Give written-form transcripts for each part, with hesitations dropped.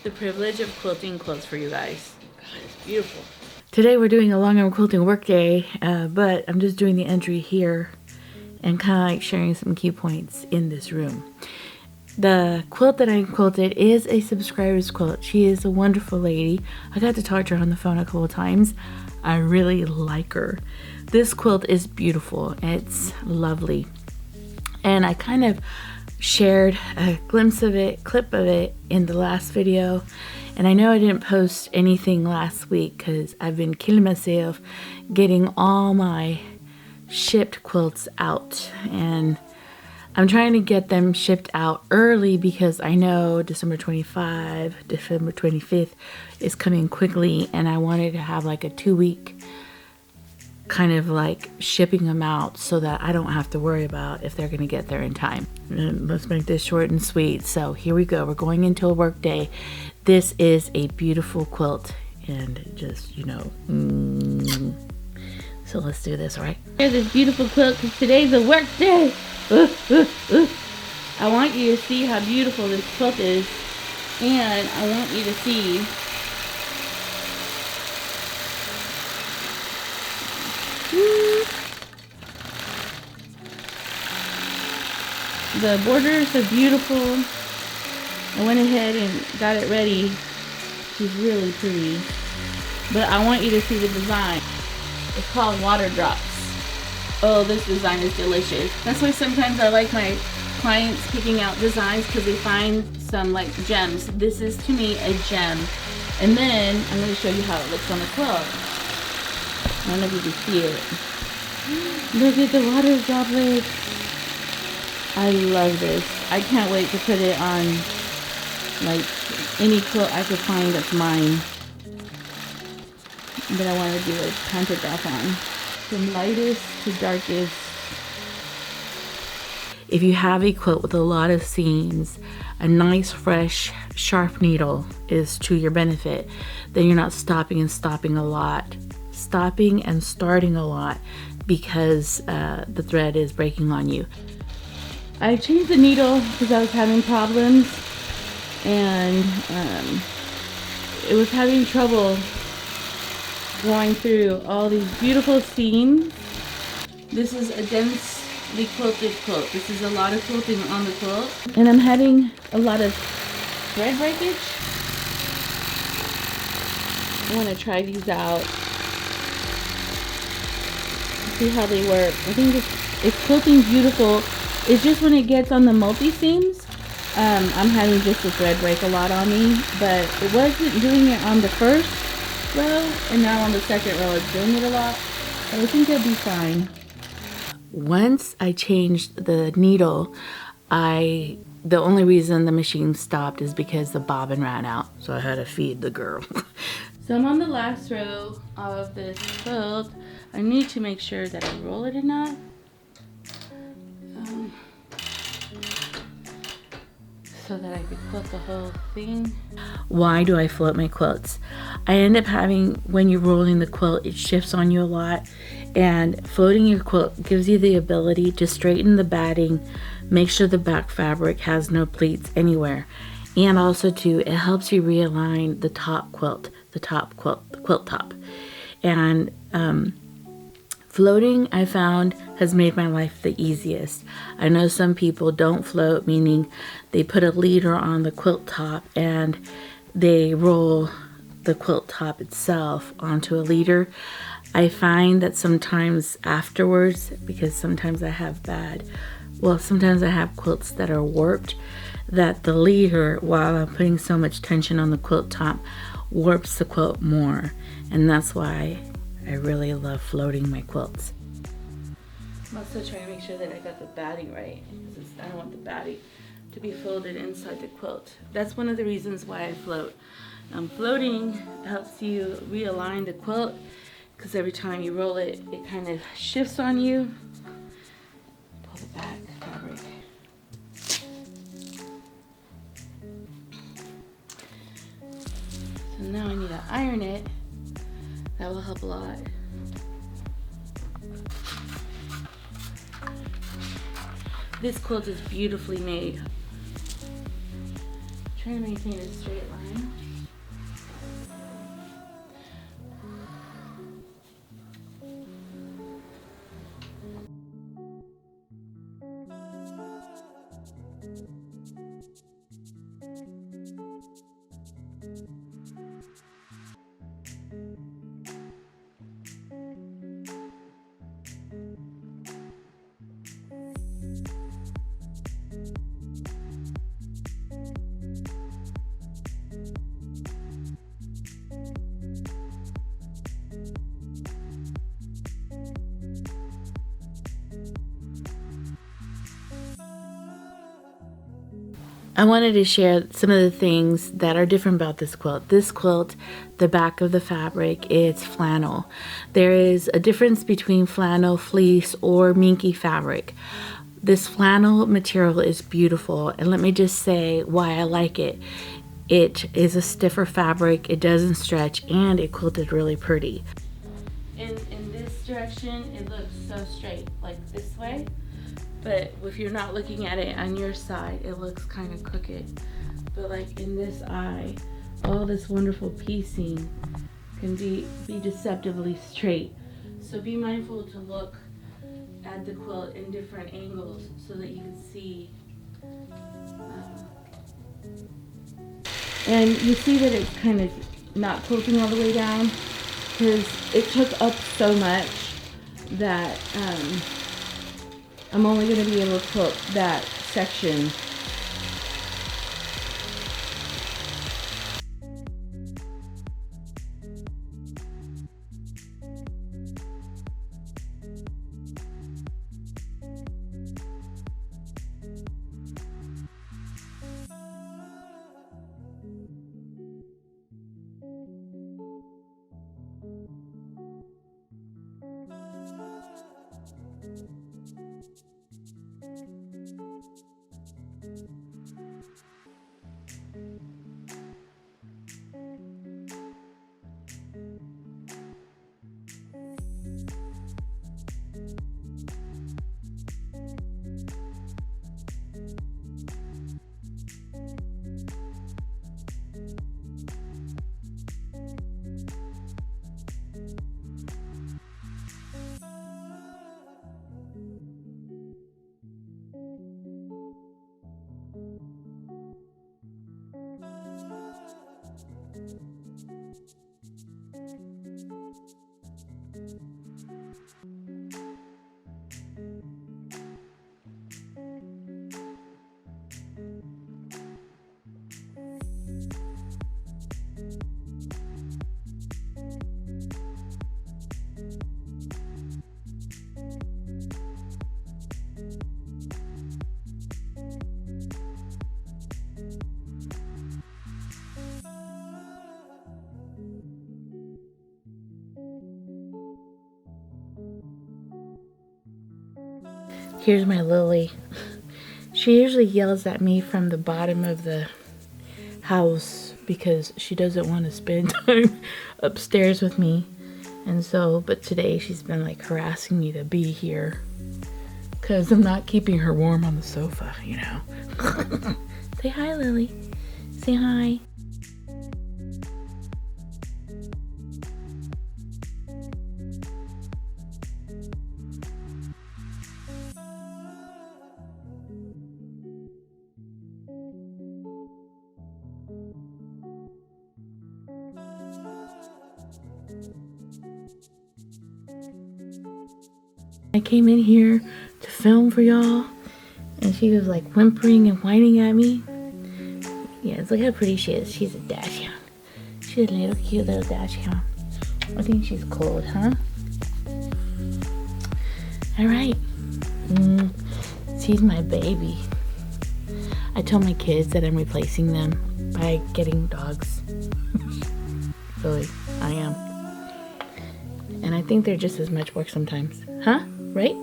the privilege of quilting quilts for you guys. God, it's beautiful. Today we're doing a Longarm Quilting workday, but I'm just doing the entry here and kind of like sharing some key points in this room. The quilt that I quilted is a subscriber's quilt. She is a wonderful lady. I got to talk to her on the phone a couple of times. I really like her. This quilt is beautiful. It's lovely. And I kind of shared a glimpse of it, clip of it in the last video. And I know I didn't post anything last week because I've been killing myself getting all my shipped quilts out. And I'm trying to get them shipped out early because I know December 25, December 25th is coming quickly, and I wanted to have like a 2-week kind of like shipping them out so that I don't have to worry about if they're going to get there in time. And let's make this short and sweet. So here we go. We're going into a work day. This is a beautiful quilt and just, you know, so let's do this, all right? Here's this beautiful quilt because today's a work day. I want you to see how beautiful this quilt is, and I want you to see the borders are beautiful. I went ahead and got it ready. She's really pretty, but I want you to see the design. It's called Water Drops. Oh, this design is delicious. That's why sometimes I like my clients picking out designs because they find some like gems. This is to me a gem. And then I'm going to show you how it looks on the quilt. I don't know if you can see it. Look at the water droplets. I love this. I can't wait to put it on like any quilt I could find that's mine that I want to do a pantograph on. From lightest to darkest. If you have a quilt with a lot of seams, a nice fresh sharp needle is to your benefit. Then you're not stopping and starting a lot because the thread is breaking on you. I changed the needle because I was having problems, and it was having trouble going through all these beautiful seams. This is a densely quilted quilt. This is a lot of quilting on the quilt, and I'm having a lot of thread breakage. I want to try these out, see how they work. I think it's quilting beautiful. It's just when it gets on the multi seams, I'm having just the thread break a lot on me, but it wasn't doing it on the first row, and now on the second row it's doing it a lot. I think it'll be fine. Once I changed the needle, the only reason the machine stopped is because the bobbin ran out, so I had to feed the girl. So I'm on the last row of this quilt. I need to make sure that I roll it enough. So that I could quilt the whole thing. Why do I float my quilts? I end up having, when you're rolling the quilt, it shifts on you a lot, and floating your quilt gives you the ability to straighten the batting, make sure the back fabric has no pleats anywhere, and also too, it helps you realign the quilt top. And floating, I found, has made my life the easiest. I know some people don't float, meaning they put a leader on the quilt top and they roll the quilt top itself onto a leader. I find that sometimes afterwards, because sometimes I have quilts that are warped, that the leader, while I'm putting so much tension on the quilt top, warps the quilt more. And that's why I really love floating my quilts. I'm also trying to make sure that I got the batting right, because I don't want the batting to be folded inside the quilt. That's one of the reasons why I float. Floating helps you realign the quilt, because every time you roll it, it kind of shifts on you. Pull the back fabric. So now I need to iron it. That will help a lot. This quilt is beautifully made. try to maintain a straight line. I wanted to share some of the things that are different about this quilt. This quilt, the back of the fabric, it's flannel. There is a difference between flannel, fleece, or minky fabric. This flannel material is beautiful, and let me just say why I like it. It is a stiffer fabric, it doesn't stretch, and it quilted really pretty. In this direction, it looks so straight, like this way. But if you're not looking at it on your side, it looks kind of crooked. But like in this eye, all this wonderful piecing can be deceptively straight. So be mindful to look at the quilt in different angles so that you can see. And you see that it's kind of not quilting all the way down because it took up so much that I'm only going to be able to quilt that section. Here's my Lily. She usually yells at me from the bottom of the house because she doesn't want to spend time upstairs with me. And so, but today she's been like harassing me to be here because I'm not keeping her warm on the sofa, you know. Say hi, Lily. Say hi. I came in here to film for y'all, and she was like whimpering and whining at me. Yes, look how pretty she is. She's a dachshund. She's a little cute little dachshund. I think she's cold, huh? All right. She's my baby. I told my kids that I'm replacing them by getting dogs. Really, I am. And I think they're just as much work sometimes. Huh? Right?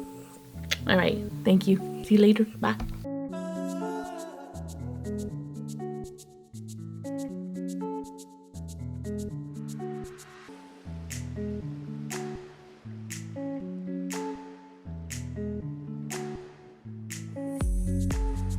All right. Thank you. See you later. Bye.